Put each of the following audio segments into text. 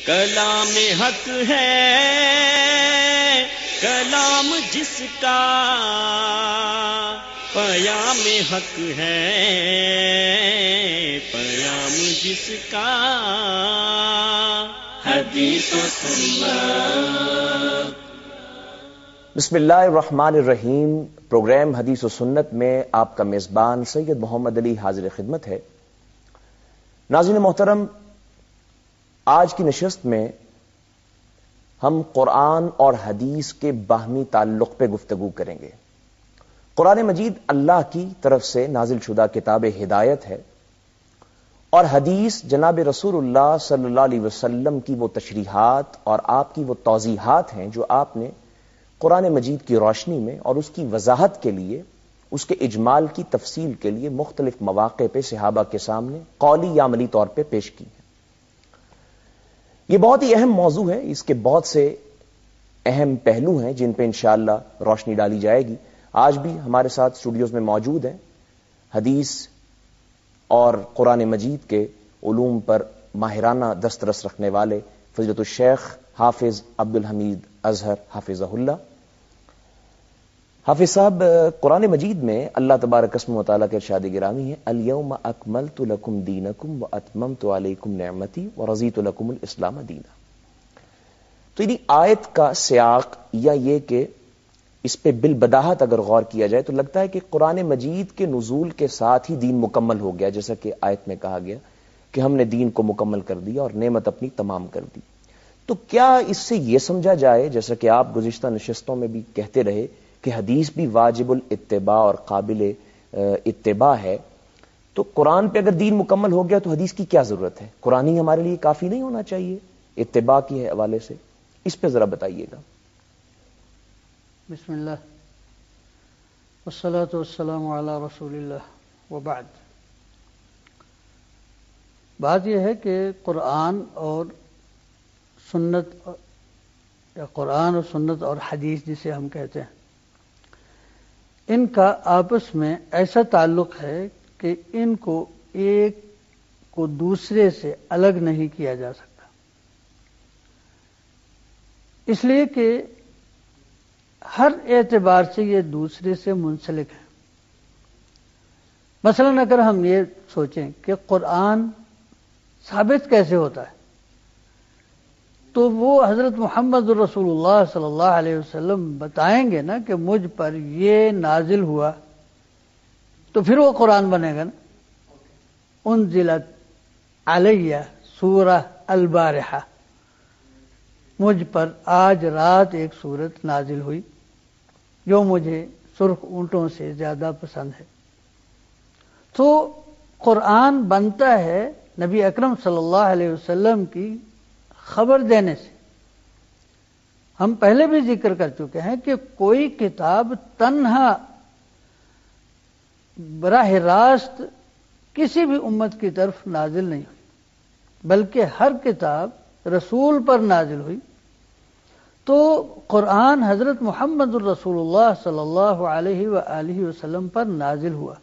کلام حق ہے کلام جس کا، پیام حق ہے پیام جس کا، حدیث و سنت۔ بسم اللہ الرحمن الرحیم۔ پروگرام حدیث و سنت میں آپ کا میزبان سید محمد علی حاضر خدمت ہے۔ ناظرین محترم، آج کی نشست میں ہم قرآن اور حدیث کے باہمی تعلق پہ گفتگو کریں گے۔ قرآن مجید اللہ کی طرف سے نازل شدہ کتاب ہدایت ہے، اور حدیث جناب رسول اللہ صلی اللہ علیہ وسلم کی وہ تشریحات اور آپ کی وہ توضیحات ہیں جو آپ نے قرآن مجید کی روشنی میں اور اس کی وضاحت کے لیے، اس کے اجمال کی تفصیل کے لیے مختلف مواقع پہ صحابہ کے سامنے قولی یا عملی طور پہ پیش کی ہیں۔ یہ بہت ہی اہم موضوع ہے، اس کے بہت سے اہم پہلو ہیں جن پہ انشاءاللہ روشنی ڈالی جائے گی۔ آج بھی ہمارے ساتھ اسٹوڈیوز میں موجود ہیں حدیث اور قرآن مجید کے علوم پر ماہرانہ دسترس رکھنے والے فضیلت الشیخ حافظ عبدالحمید اظہر حافظہ اللہ۔ حافظ صاحب، قرآن مجید میں اللہ تبارک اسمہ و تعالیٰ کے ارشاد گرامی ہے، الیوم اکملت لکم دینکم واتممت علیکم نعمتی ورضیت لکم الاسلام دینا۔ تو یہ آیت کا سیاق یا یہ کہ اس پہ بالبداہت اگر غور کیا جائے تو لگتا ہے کہ قرآن مجید کے نزول کے ساتھ ہی دین مکمل ہو گیا، جیسا کہ آیت میں کہا گیا کہ ہم نے دین کو مکمل کر دیا اور نعمت اپنی تمام کر دی۔ تو کیا اس سے یہ سمجھا جائے، جیسا کہ آپ گزشتہ نشستوں میں بھی کہتے رہے، کہ حدیث بھی واجب الاتباع اور قابل اتباع ہے، تو قرآن پہ اگر دین مکمل ہو گیا تو حدیث کی کیا ضرورت ہے؟ قرآن ہی ہمارے لیے کافی نہیں ہونا چاہیے اتباع کے حوالے سے؟ اس پہ ذرا بتائیے گا۔ بسم اللہ والصلاة والسلام علی رسول اللہ وبعد۔ بات یہ ہے کہ قرآن اور سنت، یا قرآن اور سنت اور حدیث جسے ہم کہتے ہیں، ان کا آپس میں ایسا تعلق ہے کہ ان کو ایک کو دوسرے سے الگ نہیں کیا جا سکتا، اس لیے کہ ہر اعتبار سے یہ دوسرے سے منسلک ہے۔ مثلا اگر ہم یہ سوچیں کہ قرآن ثابت کیسے ہوتا ہے، تو وہ حضرت محمد رسول اللہ صلی اللہ علیہ وسلم بتائیں گے نا کہ مجھ پر یہ نازل ہوا، تو پھر وہ قرآن بنے گا نا۔ انزلت علیہ سورہ البارحہ، مجھ پر آج رات ایک سورت نازل ہوئی جو مجھے سرخ اونٹوں سے زیادہ پسند ہے۔ تو قرآن بنتا ہے نبی اکرم صلی اللہ علیہ وسلم کی خبر دینے سے۔ ہم پہلے بھی ذکر کر چکے ہیں کہ کوئی کتاب تنہا براہ راست کسی بھی امت کی طرف نازل نہیں ہوئی، بلکہ ہر کتاب رسول پر نازل ہوئی۔ تو قرآن حضرت محمد الرسول اللہ صلی اللہ علیہ وآلہ وسلم پر نازل ہوا،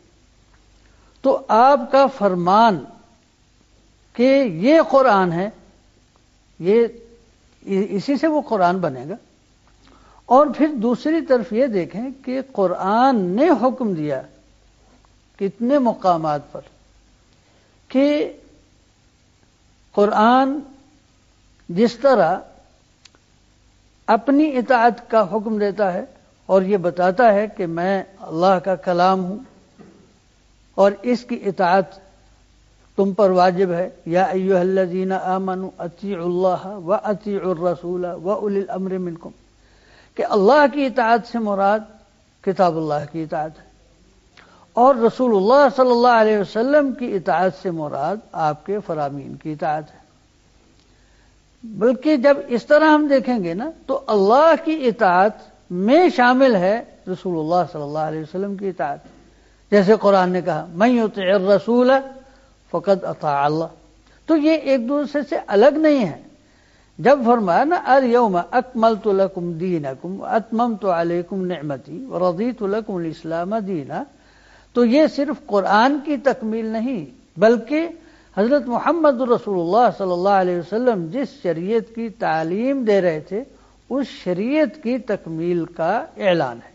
تو آپ کا فرمان کہ یہ قرآن ہے، یہ اسی سے وہ قرآن بنے گا۔ اور پھر دوسری طرف یہ دیکھیں کہ قرآن نے حکم دیا کتنے مقامات پر کہ قرآن جس طرح اپنی اطاعت کا حکم دیتا ہے اور یہ بتاتا ہے کہ میں اللہ کا کلام ہوں اور اس کی اطاعت تم پر واجب ہے، یا ایھا الذین آمنوا اطیعوا اللہ واطیعوا الرسول واولی الامر منکم، کہ اللہ کی اطاعت سے مراد کتاب اللہ کی اطاعت ہے، اور رسول اللہ صلی اللہ علیہ وسلم کی اطاعت سے مراد آپ کے فرامین کی اطاعت ہے۔ بلکہ جب اس طرح ہم دیکھیں گے نا تو اللہ کی اطاعت میں شامل ہے رسول اللہ صلی اللہ علیہ وسلم کی اطاعت، جیسے قرآن نے کہا من یطع الرسول فقد اطاع اللہ۔ تو یہ ایک دوسرے سے الگ نہیں ہے۔ جب فرمایا نا الیوم اکملت لکم دینکم واتممت علیکم نعمتی ورضیت لکم الاسلام دینا، تو یہ صرف قرآن کی تکمیل نہیں بلکہ حضرت محمد رسول اللہ صلی اللہ علیہ وسلم جس شریعت کی تعلیم دے رہے تھے اس شریعت کی تکمیل کا اعلان ہے.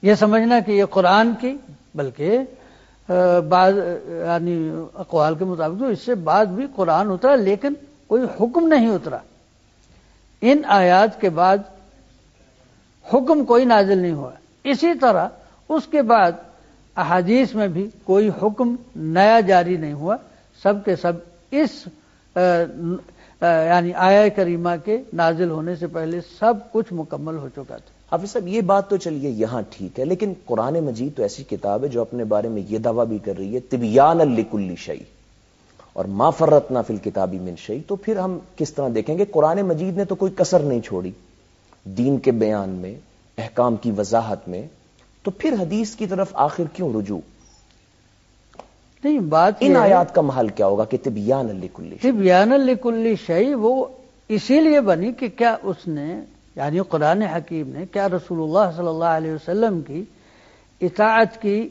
یہ سمجھنا کہ یہ قرآن کی، بلکہ بعض یعنی اقوال کے مطابق تو اس سے بعد بھی قرآن اترا لیکن کوئی حکم نہیں اترا. ان آیات کے بعد حکم کوئی نازل نہیں ہوا. اسی طرح اس کے بعد احادیث میں بھی کوئی حکم نیا جاری نہیں ہوا، سب کے سب اس یعنی آیہ کریمہ کے نازل ہونے سے پہلے سب کچھ مکمل ہو چکا تھا. حافظ صاحب یہ بات تو چلیے یہاں ٹھیک ہے، لیکن قرآن مجید تو ایسی کتاب ہے جو اپنے بارے میں یہ دعویٰ بھی کر رہی ہے تبیانا لکل شیء اور ما فرطنا فی الکتاب من شیء. تو پھر ہم کس طرح دیکھیں گے قرآن مجید نے تو کوئی کسر نہیں چھوڑی دین کے بیان میں، احکام کی وضاحت میں، تو پھر حدیث کی طرف آخر کیوں رجوع؟ نہیں، بات ان آیات کا محل کیا ہوگا کہ تبیانا لکل شیء؟ تبیانا لکل شیء وہ اسی لیے بنی کہ کیا اس نے یعنی قرآن حکیم نے کیا رسول اللہ صلی اللہ علیہ وسلم کی اطاعت کی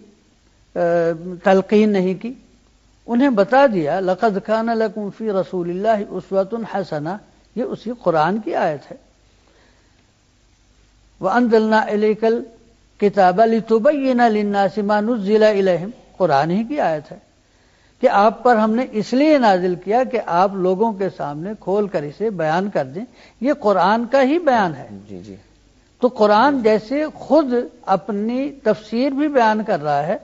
تلقین نہیں کی؟ انہیں بتا دیا لقد کان لکم فی رسول اللہ اسوۃ حسنہ، یہ اسی قرآن کی آیت ہے. وانزلنا الیک الکتاب لتبین للناس ما نزل الیہم، قرآن ہی کی آیت ہے کہ آپ پر ہم نے اس لیے نازل کیا کہ آپ لوگوں کے سامنے کھول کر اسے بیان کر دیں. یہ قرآن کا ہی بیان ہے. جی جی. تو قرآن جیسے خود اپنی تفسیر بھی بیان کر رہا ہے،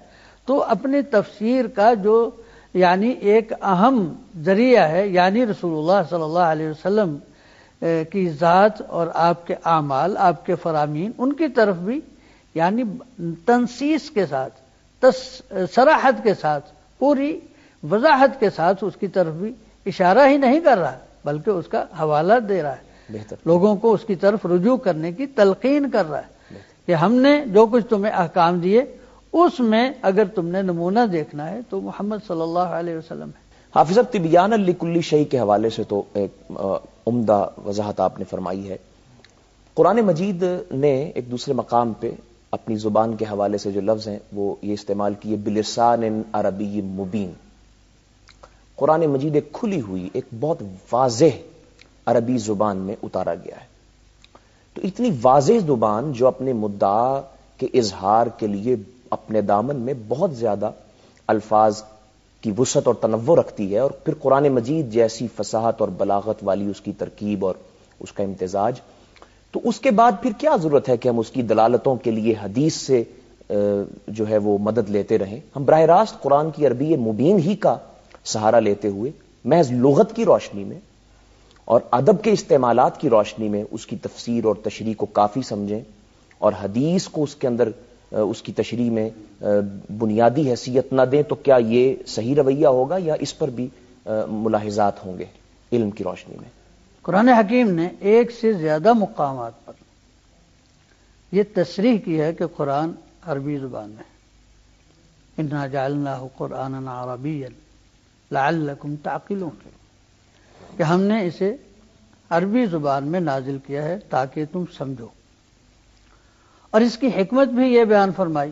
تو اپنی تفسیر کا جو یعنی ایک اہم ذریعہ ہے یعنی رسول اللہ صلی اللہ علیہ وسلم کی ذات اور آپ کے اعمال، آپ کے فرامین، ان کی طرف بھی یعنی تنصیص کے ساتھ، صراحت کے ساتھ، پوری وضاحت کے ساتھ اس کی طرف بھی اشارہ ہی نہیں کر رہا بلکہ اس کا حوالہ دے رہا ہے، بہتر لوگوں کو اس کی طرف رجوع کرنے کی تلقین کر رہا ہے کہ ہم نے جو کچھ تمہیں احکام دیے اس میں اگر تم نے نمونہ دیکھنا ہے تو محمد صلی اللہ علیہ وسلم ہے. حافظ صاحب تبیانا لکل شیء کے حوالے سے تو ایک عمدہ وضاحت آپ نے فرمائی ہے. قرآن مجید نے ایک دوسرے مقام پہ اپنی زبان کے حوالے سے جو لفظ ہیں وہ یہ استعمال کیے بلسان عربی مبین. قرآن مجید ایک کھلی ہوئی ایک بہت واضح عربی زبان میں اتارا گیا ہے. تو اتنی واضح زبان جو اپنے مدعا کے اظہار کے لیے اپنے دامن میں بہت زیادہ الفاظ کی وسعت اور تنوع رکھتی ہے، اور پھر قرآن مجید جیسی فصاحت اور بلاغت والی اس کی ترکیب اور اس کا امتزاج، تو اس کے بعد پھر کیا ضرورت ہے کہ ہم اس کی دلالتوں کے لیے حدیث سے جو ہے وہ مدد لیتے رہیں؟ ہم براہ راست قرآن کی عربی مبین ہی کا سہارا لیتے ہوئے محض لغت کی روشنی میں اور ادب کے استعمالات کی روشنی میں اس کی تفسیر اور تشریح کو کافی سمجھیں، اور حدیث کو اس کے اندر اس کی تشریح میں بنیادی حیثیت نہ دیں، تو کیا یہ صحیح رویہ ہوگا یا اس پر بھی ملاحظات ہوں گے علم کی روشنی میں؟ قرآن حکیم نے ایک سے زیادہ مقامات پر یہ تصریح کی ہے کہ قرآن عربی زبان میں، انا جعلناہ قرآنا عربیا لعلکم تعقلون، کہ ہم نے اسے عربی زبان میں نازل کیا ہے تاکہ تم سمجھو. اور اس کی حکمت بھی یہ بیان فرمائی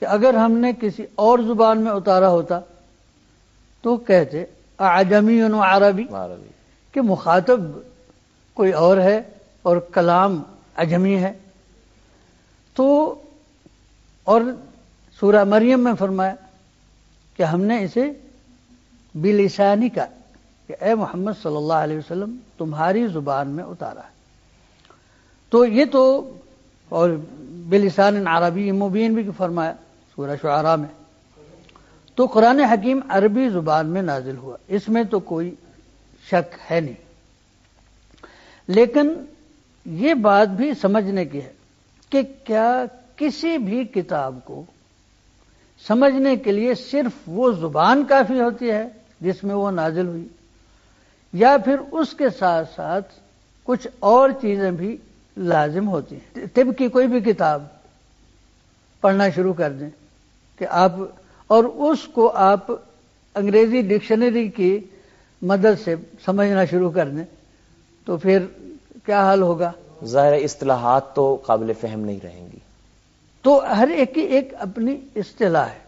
کہ اگر ہم نے کسی اور زبان میں اتارا ہوتا تو کہتے اعجمی و عربی، کہ مخاطب کوئی اور ہے اور کلام عجمی ہے. تو اور سورہ مریم میں فرمایا کہ ہم نے اسے بلسانی کا، کہ اے محمد صلی اللہ علیہ وسلم تمہاری زبان میں اتارا ہے. تو یہ تو اور بلسان عربی مبین بھی فرمایا سورہ شعراء میں. تو قرآن حکیم عربی زبان میں نازل ہوا، اس میں تو کوئی شک ہے نہیں. لیکن یہ بات بھی سمجھنے کی ہے کہ کیا کسی بھی کتاب کو سمجھنے کے لیے صرف وہ زبان کافی ہوتی ہے جس میں وہ نازل ہوئی، یا پھر اس کے ساتھ ساتھ کچھ اور چیزیں بھی لازم ہوتی ہیں؟ طب کی کوئی بھی کتاب پڑھنا شروع کر دیں کہ آپ اور اس کو آپ انگریزی ڈکشنری کی مدد سے سمجھنا شروع کر دیں تو پھر کیا حال ہوگا؟ ظاہر اصطلاحات تو قابل فہم نہیں رہیں گی. تو ہر ایک کی ایک اپنی اصطلاح ہے.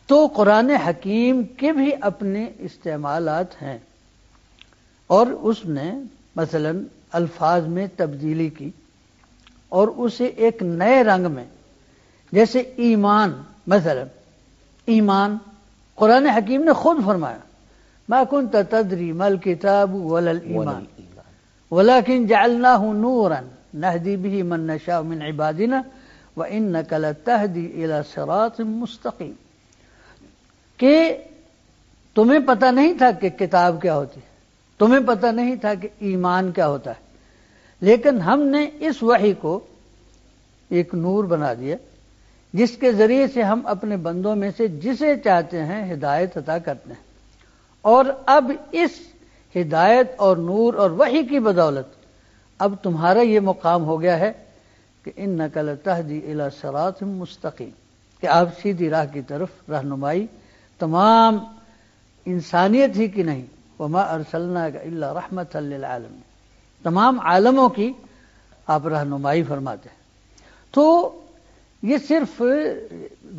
تو قرآن حکیم کے بھی اپنے استعمالات ہیں، اور اس نے مثلا الفاظ میں تبدیلی کی اور اسے ایک نئے رنگ میں، جیسے ایمان، مثلا ایمان قرآن حکیم نے خود فرمایا ما كنت تدری ما الكتاب ولا الایمان ولكن جعلناه نورا نهدي به من نشاء من عبادنا وانك لتهدي الى صراط مستقیم، کہ تمہیں پتہ نہیں تھا کہ کتاب کیا ہوتی ہے، تمہیں پتہ نہیں تھا کہ ایمان کیا ہوتا ہے، لیکن ہم نے اس وحی کو ایک نور بنا دیا جس کے ذریعے سے ہم اپنے بندوں میں سے جسے چاہتے ہیں ہدایت عطا کرتے ہیں، اور اب اس ہدایت اور نور اور وحی کی بدولت اب تمہارا یہ مقام ہو گیا ہے کہ انک لتہدی الی صراط مستقیم، کہ آپ سیدھی راہ کی طرف رہنمائی تمام انسانیت ہی کی نہیں، وما ارسلناک الا رحمۃ للعالمین، تمام عالموں کی آپ رہنمائی فرماتے ہیں۔ تو یہ صرف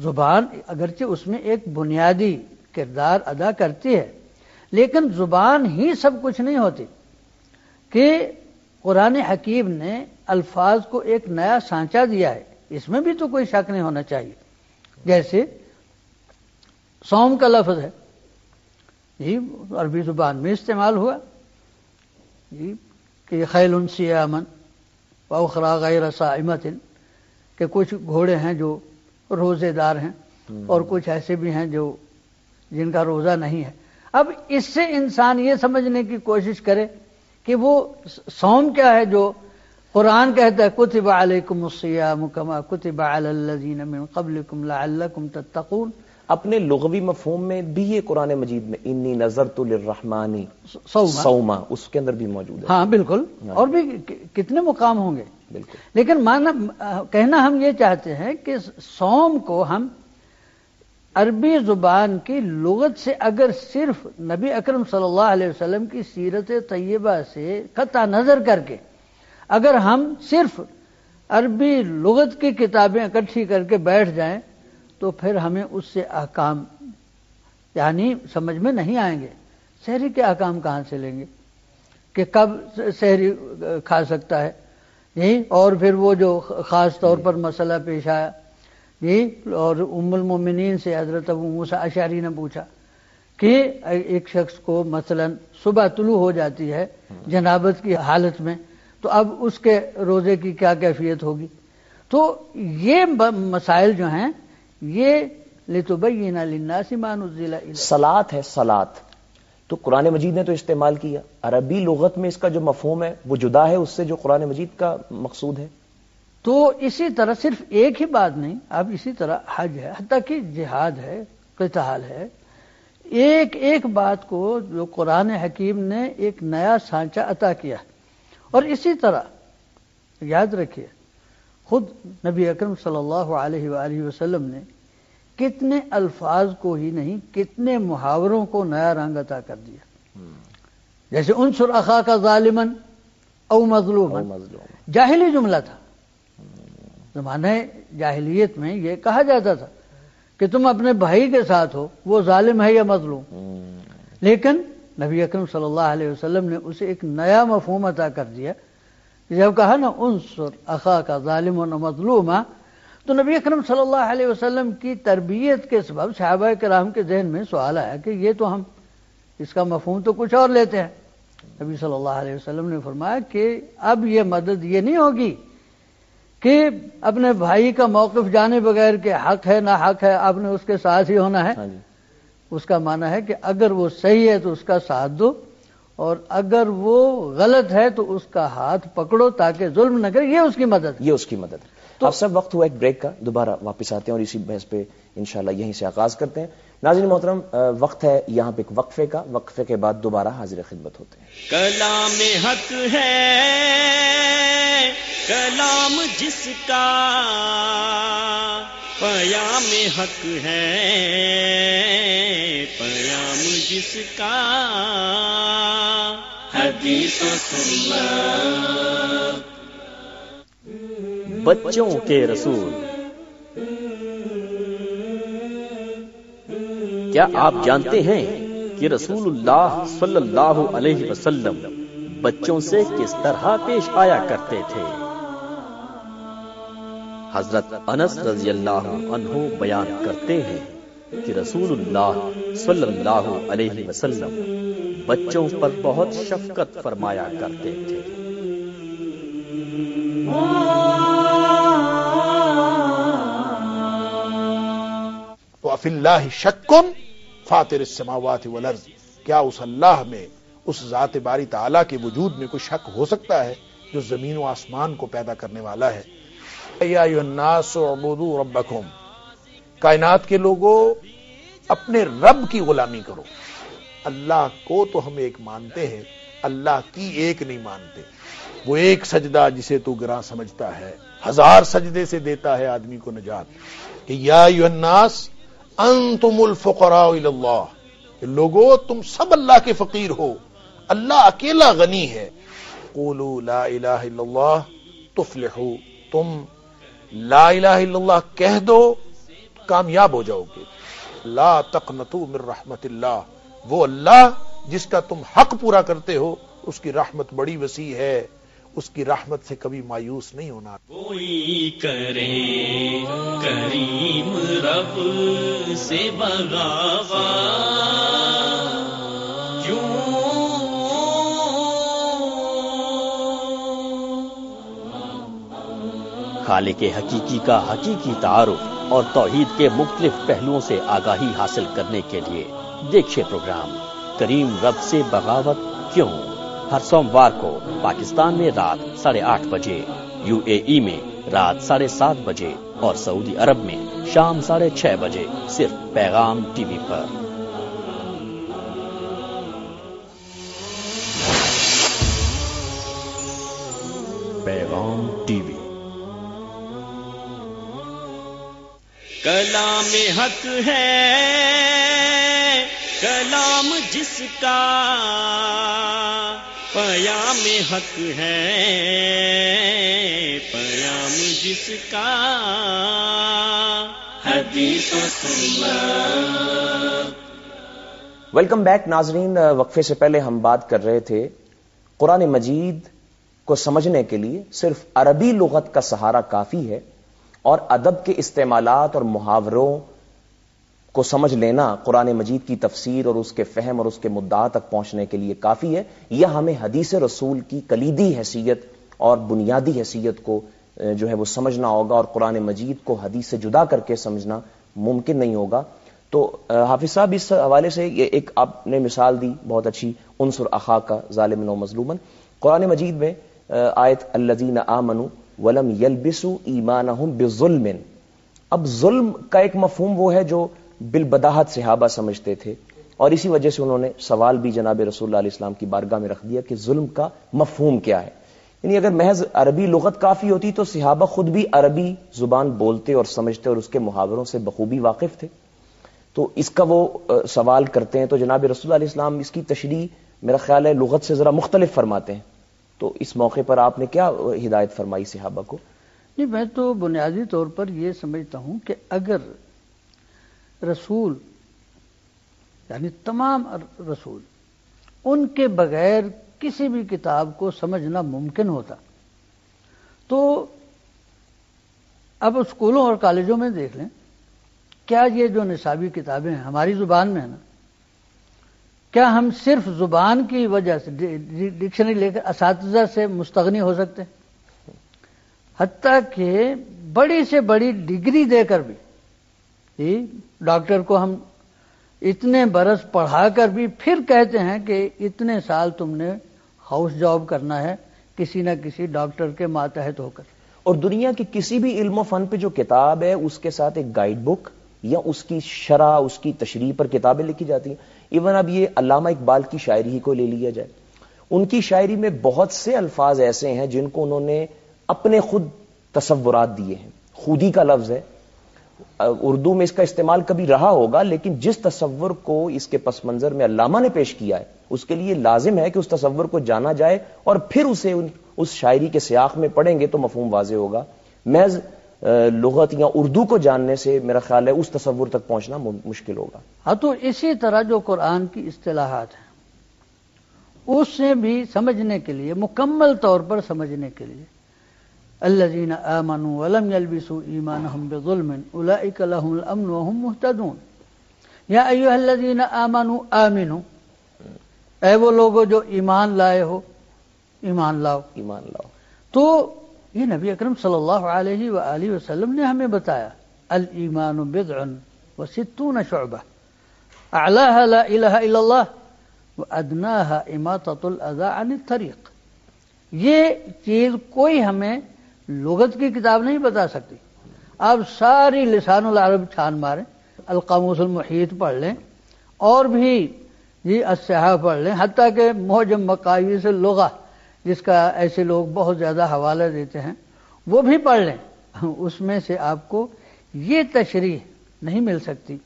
زبان اگرچہ اس میں ایک بنیادی کردار ادا کرتی ہے، لیکن زبان ہی سب کچھ نہیں ہوتی، کہ قرآن حکیم نے الفاظ کو ایک نیا سانچہ دیا ہے، اس میں بھی تو کوئی شک نہیں ہونا چاہیے۔ جیسے صوم کا لفظ ہے، جی عربی زبان میں استعمال ہوا، جی کہ خیل سیامن واخری غیر صائمۃ، کہ کچھ گھوڑے ہیں جو روزے دار ہیں اور کچھ ایسے بھی ہیں جو جن کا روزہ نہیں ہے۔ اب اس سے انسان یہ سمجھنے کی کوشش کرے کہ وہ صوم کیا ہے جو قرآن کہتا ہے کتب علیکم الصیام کما کتب علی الذین من قبلکم لعلکم تتقون، اپنے لغوی مفہوم میں بھی یہ قرآن مجید میں انی نذرت للرحمن صوما اس کے اندر بھی موجود ہے۔ ہاں بالکل، اور بھی کتنے مقام ہوں گے، بالکل۔ لیکن کہنا ہم یہ چاہتے ہیں کہ صوم کو ہم عربی زبان کی لغت سے اگر صرف نبی اکرم صلی اللہ علیہ وسلم کی سیرت طیبہ سے قطع نظر کر کے اگر ہم صرف عربی لغت کی کتابیں اکٹھی کر کے بیٹھ جائیں تو پھر ہمیں اس سے احکام یعنی سمجھ میں نہیں آئیں گے۔ سحری کے احکام کہاں سے لیں گے کہ کب سحری کھا سکتا ہے، جی، اور پھر وہ جو خاص طور پر مسئلہ پیش آیا، جی، اور ام المومنین سے حضرت ابو موسیٰ اشعری نے پوچھا کہ ایک شخص کو مثلا صبح طلوع ہو جاتی ہے جنابت کی حالت میں، تو اب اس کے روزے کی کیا کیفیت ہوگی؟ تو یہ مسائل جو ہیں یہ لتبین للناس ما نزل الیہم، صلاۃ ہے، صلاۃ تو قرآن مجید نے تو استعمال کیا، عربی لغت میں اس کا جو مفہوم ہے وہ جدا ہے اس سے جو قرآن مجید کا مقصود ہے۔ تو اسی طرح صرف ایک ہی بات نہیں، اب اسی طرح حج ہے، حتیٰ کہ جہاد ہے، قتال ہے، ایک ایک بات کو جو قرآن حکیم نے ایک نیا سانچہ عطا کیا۔ اور اسی طرح یاد رکھیے خود نبی اکرم صلی اللہ علیہ وآلہ وسلم نے کتنے الفاظ کو ہی نہیں کتنے محاوروں کو نیا رنگ عطا کر دیا، جیسے انصر اخاک ظالما او مظلوما، جاہلی جملہ تھا، زمانہ جاہلیت میں یہ کہا جاتا تھا کہ تم اپنے بھائی کے ساتھ ہو، وہ ظالم ہے یا مظلوم، لیکن نبی اکرم صلی اللہ علیہ وسلم نے اسے ایک نیا مفہوم عطا کر دیا۔ جب کہا نا انصر اخاک ظالما و مظلوما، تو نبی اکرم صلی اللہ علیہ وسلم کی تربیت کے سبب صحابہ کرام کے ذہن میں سوال آیا کہ یہ تو ہم اس کا مفہوم تو کچھ اور لیتے ہیں۔ نبی صلی اللہ علیہ وسلم نے فرمایا کہ اب یہ مدد یہ نہیں ہوگی کہ اپنے بھائی کا موقف جانے بغیر کہ حق ہے نہ حق ہے آپ نے اس کے ساتھ ہی ہونا ہے، اس کا معنی ہے کہ اگر وہ صحیح ہے تو اس کا ساتھ دو، اور اگر وہ غلط ہے تو اس کا ہاتھ پکڑو تاکہ ظلم نہ کرے، یہ اس کی مدد، یہ اس کی مدد۔ تو اب سب وقت ہوا ایک بریک کا، دوبارہ واپس آتے ہیں اور اسی بحث پہ انشاءاللہ یہیں سے آغاز کرتے ہیں۔ ناظرین محترم، وقت ہے یہاں پہ ایک وقفے کا، وقفے کے بعد دوبارہ حاضر خدمت ہوتے ہیں۔ کلام حق ہے کلام جس کا، پیام حق ہے پیام جس کا، حدیث و سنت بچوں کے رسول کیا آپ جانتے ہیں کہ رسول اللہ صلی اللہ علیہ وسلم بچوں سے کس طرح پیش آیا کرتے تھے؟ حضرت انس رضی اللہ عنہ بیان کرتے ہیں کہ رسول اللہ صلی اللہ علیہ وسلم بچوں پر بہت شفقت فرمایا کرتے تھے۔ وَفِي اللَّهِ شَكٌّ فَاطِرِ السَّمَاوَاتِ وَالْأَرْضِ، کیا اس اللہ میں، اس ذات باری تعالیٰ کے وجود میں کوئی شک ہو سکتا ہے جو زمین و آسمان کو پیدا کرنے والا ہے؟ یا ایھا الناس اعبدوا ربکم، کائنات کے لوگوں اپنے رب کی غلامی کرو۔ اللہ کو تو ہم ایک مانتے ہیں، اللہ کی ایک نہیں مانتے۔ وہ ایک سجدہ جسے تو گراں سمجھتا ہے، ہزار سجدے سے دیتا ہے آدمی کو نجات۔ کہ یا ایھا الناس انتم الفقراء الی اللہ، لوگو تم سب اللہ کے فقیر ہو، اللہ اکیلا غنی ہے۔ قولوا لا الہ الا اللہ تفلحوا، تم لا الہ الا اللہ کہہ دو تو کامیاب ہو جاؤ گے۔ لا تقنطوا من رحمت اللہ، وہ اللہ جس کا تم حق پورا کرتے ہو اس کی رحمت بڑی وسیع ہے، اس کی رحمت سے کبھی مایوس نہیں ہونا۔ کوئی کرے کریم رب سے بغاوت، خالق حقیقی کا حقیقی تعارف اور توحید کے مختلف پہلوؤں سے آگاہی حاصل کرنے کے لیے دیکھیے پروگرام کریم رب سے بغاوت کیوں، ہر سوموار کو پاکستان میں رات 8:30 بجے، UAE میں رات 7:30 بجے اور سعودی عرب میں شام 6:30 بجے، صرف پیغام ٹی وی پر۔ پیغام ٹی وی۔ کلام حق ہے کلام جس کا، پیام حق ہے پیام جس کا، حدیث و سنت۔ ویلکم بیک ناظرین، وقفے سے پہلے ہم بات کر رہے تھے قرآن مجید کو سمجھنے کے لیے صرف عربی لغت کا سہارا کافی ہے، اور ادب کے استعمالات اور محاوروں کو سمجھ لینا قرآن مجید کی تفسیر اور اس کے فہم اور اس کے مدعا تک پہنچنے کے لیے کافی ہے، یا ہمیں حدیث رسول کی کلیدی حیثیت اور بنیادی حیثیت کو جو ہے وہ سمجھنا ہوگا، اور قرآن مجید کو حدیث سے جدا کر کے سمجھنا ممکن نہیں ہوگا۔ تو حافظ صاحب اس حوالے سے یہ ایک آپ نے مثال دی بہت اچھی، انصر اخاک ظالما و مظلوما۔ قرآن مجید میں آیت الذین آمنوا ولم یلبسوا ایمانہم بظلم، اب ظلم کا ایک مفہوم وہ ہے جو بالبداہت صحابہ سمجھتے تھے، اور اسی وجہ سے انہوں نے سوال بھی جناب رسول اللہ علیہ السلام کی بارگاہ میں رکھ دیا کہ ظلم کا مفہوم کیا ہے۔ یعنی اگر محض عربی لغت کافی ہوتی تو صحابہ خود بھی عربی زبان بولتے اور سمجھتے اور اس کے محاوروں سے بخوبی واقف تھے، تو اس کا وہ سوال کرتے ہیں تو جناب رسول اللہ علیہ السلام اس کی تشریح میرا خیال ہے لغت سے ذرا مختلف فرماتے ہیں، تو اس موقع پر آپ نے کیا ہدایت فرمائی صحابہ کو؟ نہیں، میں تو بنیادی طور پر یہ سمجھتا ہوں کہ اگر رسول یعنی تمام رسول ان کے بغیر کسی بھی کتاب کو سمجھنا ممکن ہوتا، تو اب اسکولوں اور کالجوں میں دیکھ لیں، کیا یہ جو نصابی کتابیں ہیں ہماری زبان میں ہیں نا، کیا ہم صرف زبان کی وجہ سے ڈکشنری لے کر اساتذہ سے مستغنی ہو سکتے ہیں؟ حتیٰ کہ بڑی سے بڑی ڈگری دے کر بھی ڈاکٹر کو ہم اتنے برس پڑھا کر بھی پھر کہتے ہیں کہ اتنے سال تم نے ہاؤس جاب کرنا ہے کسی نہ کسی ڈاکٹر کے ماتحت ہو کر۔ اور دنیا کی کسی بھی علم و فن پہ جو کتاب ہے اس کے ساتھ ایک گائیڈ بک یا اس کی شرح، اس کی تشریح پر کتابیں لکھی جاتی ہیں۔ ایون اب یہ علامہ اقبال کی شاعری ہی کو لے لیا جائے، ان کی شاعری میں بہت سے الفاظ ایسے ہیں جن کو انہوں نے اپنے خود تصورات دیے ہیں، خودی کا لفظ ہے، اردو میں اس کا استعمال کبھی رہا ہوگا، لیکن جس تصور کو اس کے پس منظر میں علامہ نے پیش کیا ہے اس کے لیے لازم ہے کہ اس تصور کو جانا جائے اور پھر اسے اس شاعری کے سیاق میں پڑھیں گے تو مفہوم واضح ہوگا۔ محض لغت یا اردو کو جاننے سے میرا خیال ہے اس تصور تک پہنچنا مشکل ہوگا. ہاں تو اسی طرح جو قرآن کی اصطلاحات ہیں اس سے بھی سمجھنے کے لیے، مکمل طور پر سمجھنے کے لیے، الذین آمنوا ولم یلبسوا ایمانہم بظلم اولئک لہم الامن وہم مہتدون. یا ایھا الذین آمنوا آمنوا، اے وہ لوگوں جو ایمان لائے ہو، ایمان لاؤ. ایمان لاؤ. تو یہ نبی اکرم صلی اللہ علیہ وآلہ وسلم نے ہمیں بتایا الایمان بضع وستون شعبہ اعلاها لا الہ الا اللہ وادناها اماطۃ الاذى عن الطریق. یہ چیز کوئی ہمیں لغت کی کتاب نہیں بتا سکتی. آپ ساری لسان العرب چھان ماریں، القاموس المحیط پڑھ لیں، اور بھی الصحاح پڑھ لیں، حتیٰ کہ معجم مقاییس اللغہ جس کا ایسے لوگ بہت زیادہ حوالہ دیتے ہیں وہ بھی پڑھ لیں، اس میں سے آپ کو یہ تشریح نہیں مل سکتی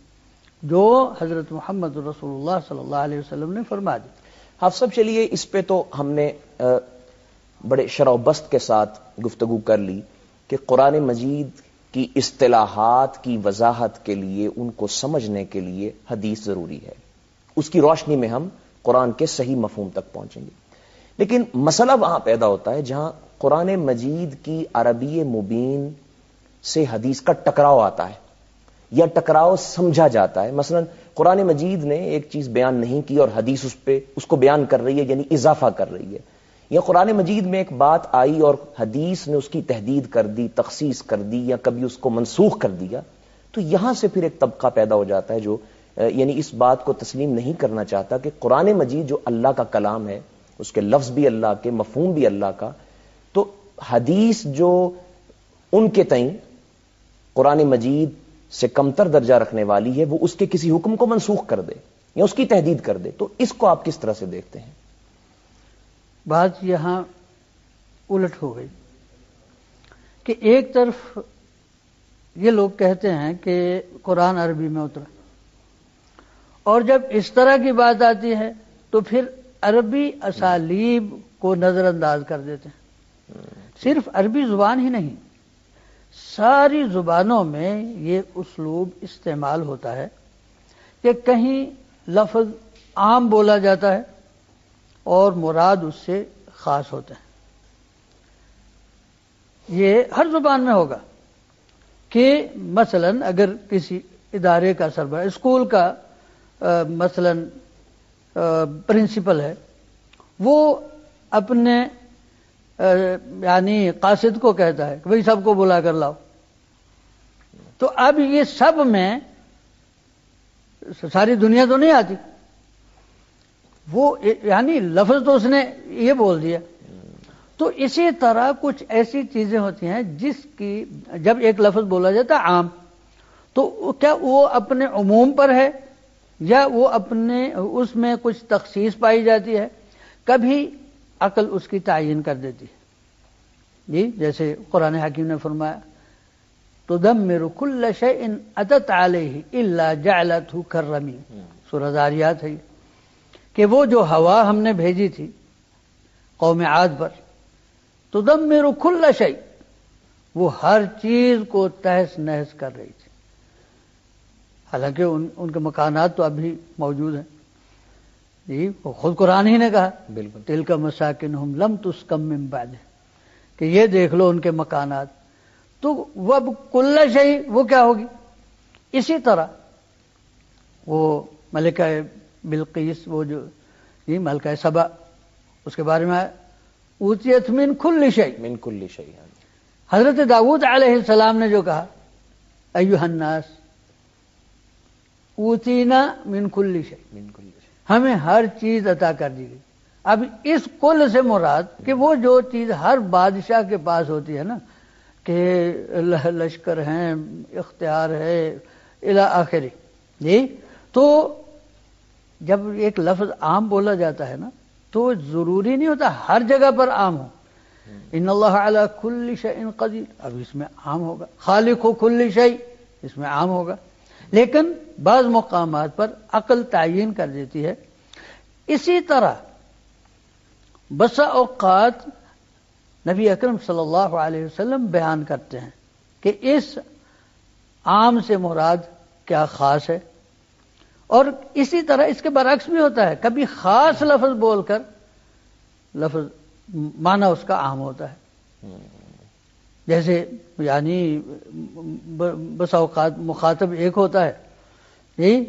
جو حضرت محمد رسول اللہ صلی اللہ علیہ وسلم نے فرما دی. حافظ صاحب چلیے اس پہ تو ہم نے بڑے شرح و بسط کے ساتھ گفتگو کر لی کہ قرآن مجید کی اصطلاحات کی وضاحت کے لیے، ان کو سمجھنے کے لیے حدیث ضروری ہے. اس کی روشنی میں ہم قرآن کے صحیح مفہوم تک پہنچیں گے. لیکن مسئلہ وہاں پیدا ہوتا ہے جہاں قرآن مجید کی عربی مبین سے حدیث کا ٹکراؤ آتا ہے یا ٹکراؤ سمجھا جاتا ہے. مثلا قرآن مجید نے ایک چیز بیان نہیں کی اور حدیث اس کو بیان کر رہی ہے، یعنی اضافہ کر رہی ہے. یا قرآن مجید میں ایک بات آئی اور حدیث نے اس کی تحدید کر دی، تخصیص کر دی، یا کبھی اس کو منسوخ کر دیا. تو یہاں سے پھر ایک طبقہ پیدا ہو جاتا ہے جو یعنی اس بات کو تسلیم نہیں کرنا چاہتا کہ قرآن مجید جو اللہ کا کلام ہے، اس کے لفظ بھی اللہ کے، مفہوم بھی اللہ کا، تو حدیث جو ان کے تئیں قرآن مجید سے کمتر درجہ رکھنے والی ہے، وہ اس کے کسی حکم کو منسوخ کر دے یا اس کی تحدید کر دے. تو اس کو آپ کس طرح سے دیکھتے ہیں؟ بات یہاں الٹ ہو گئی کہ ایک طرف یہ لوگ کہتے ہیں کہ قرآن عربی میں اترا، اور جب اس طرح کی بات آتی ہے تو پھر عربی اسالیب کو نظر انداز کر دیتے ہیں. صرف عربی زبان ہی نہیں، ساری زبانوں میں یہ اسلوب استعمال ہوتا ہے کہ کہیں لفظ عام بولا جاتا ہے اور مراد اس سے خاص ہوتا ہے. یہ ہر زبان میں ہوگا کہ مثلا اگر کسی ادارے کا سربراہ، اسکول کا مثلا پرنسپل ہے، وہ اپنے یعنی قاصد کو کہتا ہے کہ بھئی سب کو بلا کر لاؤ، تو اب یہ سب میں ساری دنیا تو نہیں آتی، وہ یعنی لفظ تو اس نے یہ بول دیا. تو اسی طرح کچھ ایسی چیزیں ہوتی ہیں جس کی جب ایک لفظ بولا جاتا ہے عام، تو کیا وہ اپنے عموم پر ہے یا وہ اپنے اس میں کچھ تخصیص پائی جاتی ہے؟ کبھی عقل اس کی تعین کر دیتی ہے. جی جیسے قرآن حکیم نے فرمایا تدمر کل شیء اتت علیہ الا جعلتہ کالرمیم، سورہ ذاریات ہے کہ وہ جو ہوا ہم نے بھیجی تھی قوم عاد پر، تدمر کل شیء، وہ ہر چیز کو تہس نہس کر رہی تھی. حالانکہ ان کے مکانات تو اب بھی موجود ہیں. جی وہ خود قرآن ہی نے کہا بالکل تلک مساکنہم لم تسکن من بعد، کہ یہ دیکھ لو ان کے مکانات. تو وہ اب کل شیء وہ کیا ہوگی؟ اسی طرح وہ ملکہ بلقیس، وہ جو ملکہ سبا، اس کے بارے میں اوتیت من کل شیء، من کل شیء. حضرت داؤد علیہ السلام نے جو کہا ایھا الناس اوتینا من کل شیء، من کل شیء، ہمیں ہر چیز عطا کر دی گئی. اب اس کل سے مراد کہ وہ جو چیز ہر بادشاہ کے پاس ہوتی ہے نا، کہ لشکر ہیں، اختیار ہے، الی آخری. جی تو جب ایک لفظ عام بولا جاتا ہے نا تو ضروری نہیں ہوتا ہر جگہ پر عام ہو. ان اللہ علی کل شیء قدیر، اب اس میں عام ہوگا. خالق کل شیء، اس میں عام ہوگا. لیکن بعض مقامات پر عقل تعین کر دیتی ہے. اسی طرح بسا اوقات نبی اکرم صلی اللہ علیہ وسلم بیان کرتے ہیں کہ اس عام سے مراد کیا خاص ہے. اور اسی طرح اس کے برعکس بھی ہوتا ہے، کبھی خاص لفظ بول کر لفظ معنی اس کا عام ہوتا ہے. جیسے یعنی بس اوقات مخاطب ایک ہوتا ہے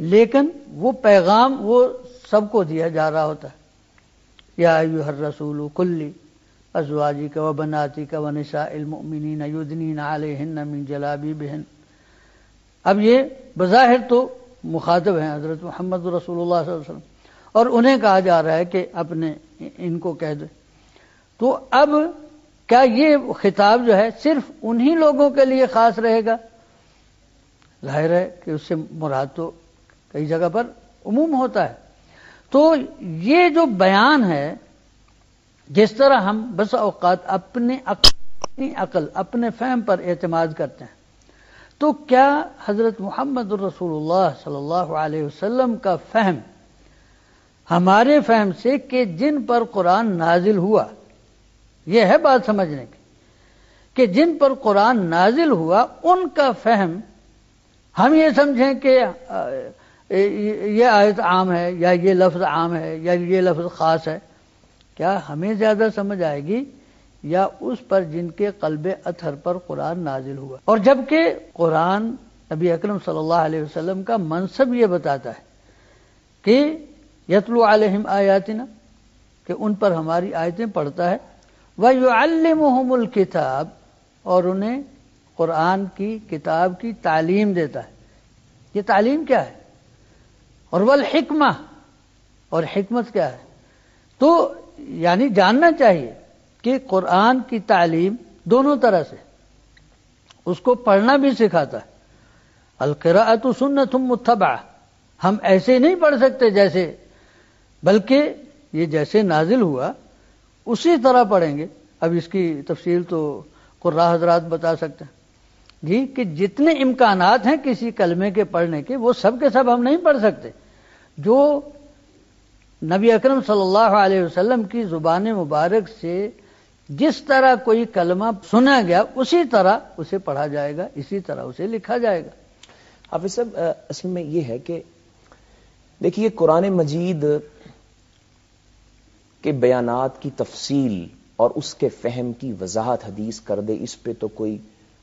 لیکن وہ پیغام وہ سب کو دیا جا رہا ہوتا ہے. یا ایھا الرسول قل ازواجک و بناتک و نساء المؤمنین یدنین علیہن من جلابیبہن. اب یہ بظاہر تو مخاطب ہیں حضرت محمد رسول اللہ صلی اللہ علیہ وسلم، اور انہیں کہا جا رہا ہے کہ اپنے ان کو کہہ دیں. تو اب کیا یہ خطاب جو ہے صرف انہی لوگوں کے لیے خاص رہے گا؟ ظاہر ہے کہ اس سے مراد تو کئی جگہ پر عموم ہوتا ہے. تو یہ جو بیان ہے، جس طرح ہم بس اوقات اپنی عقل اپنے فہم پر اعتماد کرتے ہیں، تو کیا حضرت محمد رسول اللہ صلی اللہ علیہ وسلم کا فہم ہمارے فہم سے کہ جن پر قرآن نازل ہوا، یہ ہے بات سمجھنے کی کہ جن پر قرآن نازل ہوا ان کا فہم ہم یہ سمجھیں کہ یہ آیت عام ہے یا یہ لفظ عام ہے یا یہ لفظ خاص ہے، کیا ہمیں زیادہ سمجھ آئے گی یا اس پر جن کے قلب اطہر پر قرآن نازل ہوا؟ اور جبکہ قرآن نبی اکرم صلی اللہ علیہ وسلم کا منصب یہ بتاتا ہے کہ یتلو علیہم آیاتنا، کہ ان پر ہماری آیتیں پڑھتا ہے، وَيُعَلِّمُهُمُ الْكِتَابَ، اور انہیں قرآن کی کتاب کی تعلیم دیتا ہے. یہ تعلیم کیا ہے؟ اور والحکمہ، اور حکمت کیا ہے؟ تو یعنی جاننا چاہیے کہ قرآن کی تعلیم دونوں طرح سے، اس کو پڑھنا بھی سکھاتا ہے. القراءۃ سنۃ متبعہ، ہم ایسے نہیں پڑھ سکتے جیسے، بلکہ یہ جیسے نازل ہوا اسی طرح پڑھیں گے. اب اس کی تفصیل تو قراء حضرات بتا سکتے ہیں جی، کہ جتنے امکانات ہیں کسی کلمے کے پڑھنے کے، وہ سب کے سب ہم نہیں پڑھ سکتے. جو نبی اکرم صلی اللہ علیہ وسلم کی زبان مبارک سے جس طرح کوئی کلمہ سنا گیا اسی طرح اسے پڑھا جائے گا، اسی طرح اسے لکھا جائے گا. حافظ صاحب، اصل میں یہ ہے کہ دیکھیے قرآن مجید کے بیانات کی تفصیل اور اس کے فہم کی وضاحت حدیث کر دے، اس پہ تو کوئی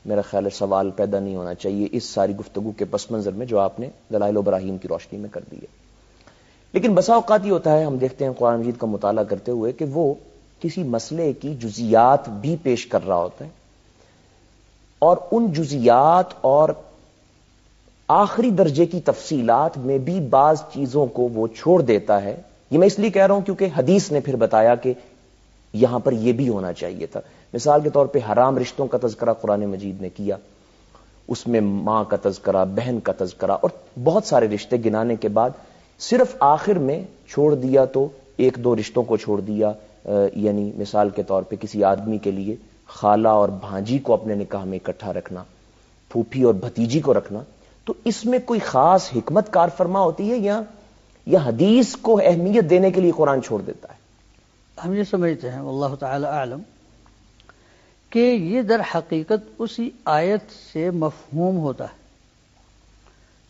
میرا خیال ہے سوال پیدا نہیں ہونا چاہیے اس ساری گفتگو کے پس منظر میں جو آپ نے دلائل و براہین کی روشنی میں کر دی ہے. لیکن بسا اوقات یہ ہوتا ہے، ہم دیکھتے ہیں قرآن مجید کا مطالعہ کرتے ہوئے کہ وہ کسی مسئلے کی جزیات بھی پیش کر رہا ہوتا ہے، اور ان جزیات اور آخری درجے کی تفصیلات میں بھی بعض چیزوں کو وہ چھوڑ دیتا ہے. یہ میں اس لیے کہہ رہا ہوں کیونکہ حدیث نے پھر بتایا کہ یہاں پر یہ بھی ہونا چاہیے تھا. مثال کے طور پہ حرام رشتوں کا تذکرہ قرآن مجید نے کیا، اس میں ماں کا تذکرہ، بہن کا تذکرہ اور بہت سارے رشتے گنانے کے بعد صرف آخر میں چھوڑ دیا تو ایک دو رشتوں کو چھوڑ دیا. یعنی مثال کے طور پہ کسی آدمی کے لیے خالہ اور بھانجی کو اپنے نکاح میں اکٹھا رکھنا، پھوپھی اور بھتیجی کو رکھنا، تو اس میں کوئی خاص حکمت کار فرما ہوتی ہے یا حدیث کو اہمیت دینے کے لیے قرآن چھوڑ دیتا ہے؟ ہم یہ سمجھتے ہیں واللہ تعالی اعلم کہ یہ در حقیقت اسی آیت سے مفہوم ہوتا ہے.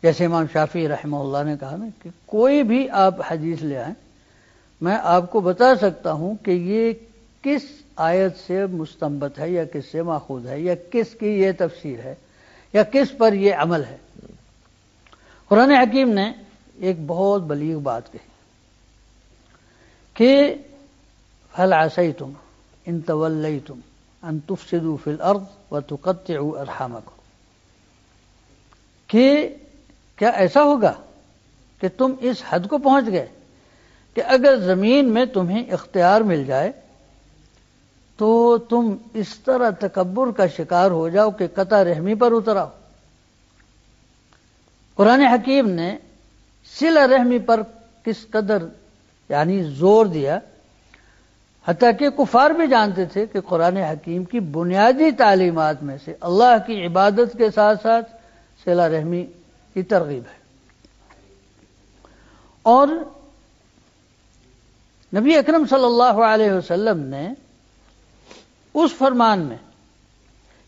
جیسے امام شافعی رحمہ اللہ نے کہا نا کہ کوئی بھی آپ حدیث لے آئیں، میں آپ کو بتا سکتا ہوں کہ یہ کس آیت سے مستنبت ہے یا کس سے ماخوذ ہے یا کس کی یہ تفسیر ہے یا کس پر یہ عمل ہے. قرآن حکیم نے ایک بہت بلیغ بات کہی کہ هل عسیتم ان تولیتم ان تفسدوا فی الارض وتقطعوا ارحامکم، کہ کیا ایسا ہوگا کہ تم اس حد کو پہنچ گئے کہ اگر زمین میں تمہیں اختیار مل جائے تو تم اس طرح تکبر کا شکار ہو جاؤ کہ قطع رحمی پر اتر آؤ. قرآن حکیم نے صلہ رحمی پر کس قدر یعنی زور دیا، حتیٰ کہ کفار بھی جانتے تھے کہ قرآن حکیم کی بنیادی تعلیمات میں سے اللہ کی عبادت کے ساتھ ساتھ صلہ رحمی کی ترغیب ہے. اور نبی اکرم صلی اللہ علیہ وسلم نے اس فرمان میں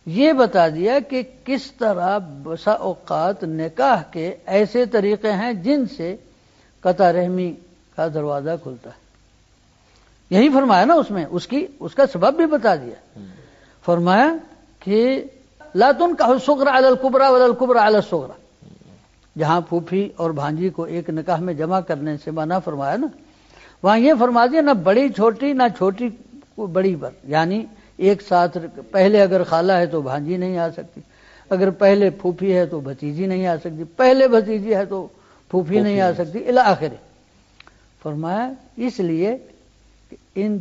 یہ بتا دیا کہ کس طرح بسا اوقات نکاح کے ایسے طریقے ہیں جن سے قطع رحمی کا دروازہ کھلتا ہے. یہی فرمایا نا اس کا سبب بھی بتا دیا. فرمایا کہ لا تنکح الصغرى علی الکبریٰ ولا الکبریٰ علی الصغریٰ. جہاں پھوپھی اور بھانجی کو ایک نکاح میں جمع کرنے سے منع فرمایا نا، وہاں یہ فرما دیا نہ بڑی چھوٹی نہ چھوٹی بڑی پر. یعنی ایک ساتھ پہلے اگر خالہ ہے تو بھانجی نہیں آ سکتی، اگر پہلے پھوپھی ہے تو بھتیجی نہیں آ سکتی، پہلے بھتیجی ہے تو پھوپھی نہیں آ سکتی الی آخر. فرمایا اس لیے کہ ان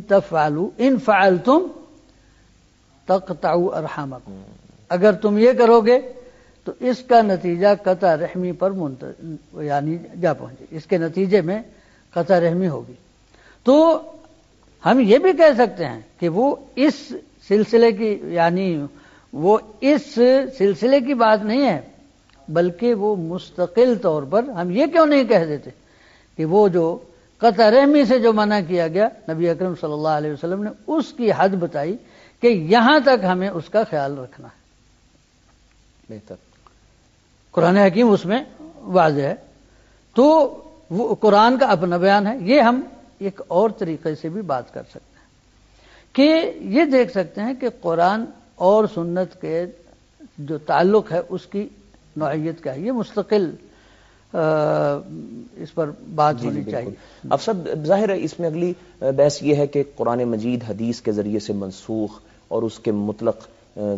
فعلتم تقطعوا ارحامکم، اگر تم یہ کرو گے تو اس کا نتیجہ قطع رحمی پر یعنی جا پہنچے، اس کے نتیجے میں قطع رحمی ہوگی. تو ہم یہ بھی کہہ سکتے ہیں کہ وہ اس سلسلے کی بات نہیں ہے، بلکہ وہ مستقل طور پر ہم یہ کیوں نہیں کہہ دیتے کہ وہ جو قطع رحمی سے جو منع کیا گیا نبی اکرم صلی اللہ علیہ وسلم نے اس کی حد بتائی کہ یہاں تک ہمیں اس کا خیال رکھنا ہے. بہتر قرآن حکیم اس میں واضح ہے. تو وہ قرآن کا اپنا بیان ہے. یہ ہم ایک اور طریقے سے بھی بات کر سکتے ہیں کہ یہ دیکھ سکتے ہیں کہ قرآن اور سنت کے جو تعلق ہے اس کی نوعیت کیا ہے. یہ مستقل اس پر بات ہونی چاہیے. اب سب ظاہر ہے اس میں اگلی بحث یہ ہے کہ قرآن مجید حدیث کے ذریعے سے منسوخ اور اس کے مطلق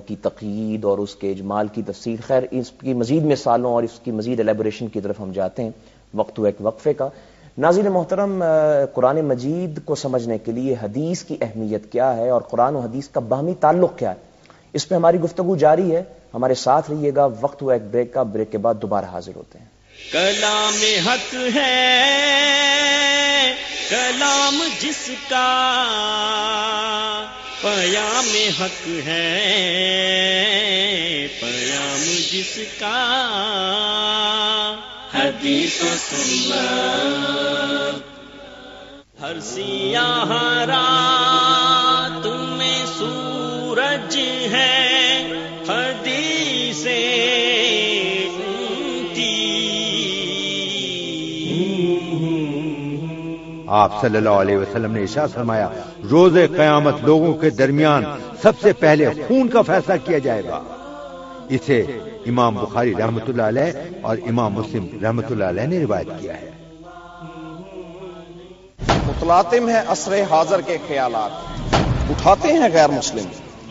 کی تقیید اور اس کے اجمال کی تفسیر. خیر اس کی مزید مثالوں اور اس کی مزید ایلیبوریشن کی طرف ہم جاتے ہیں وقت ایک وقفے کا. ناظرین محترم، قرآن مجید کو سمجھنے کے لیے حدیث کی اہمیت کیا ہے اور قرآن و حدیث کا باہمی تعلق کیا ہے، اس پہ ہماری گفتگو جاری ہے. ہمارے ساتھ رہیے گا. وقت ہوا ایک بریک کا، بریک کے بعد دوبارہ حاضر ہوتے ہیں. کلام حق ہے کلام جس کا، پیام حق ہے پیام جس کا، حدیث و سنت. ہر سیاہ رات میں سورج ہے حدیثیں آپ صلی اللہ علیہ وسلم نے ارشاد فرمایا، روز قیامت لوگوں کے درمیان سب سے پہلے خون کا فیصلہ کیا جائے گا. اسے امام بخاری رحمۃ اللہ علیہ اور امام مسلم رحمۃ اللہ علیہ نے روایت کیا ہے. متلاطم ہے عصر حاضر کے خیالات، اٹھاتے ہیں غیر مسلم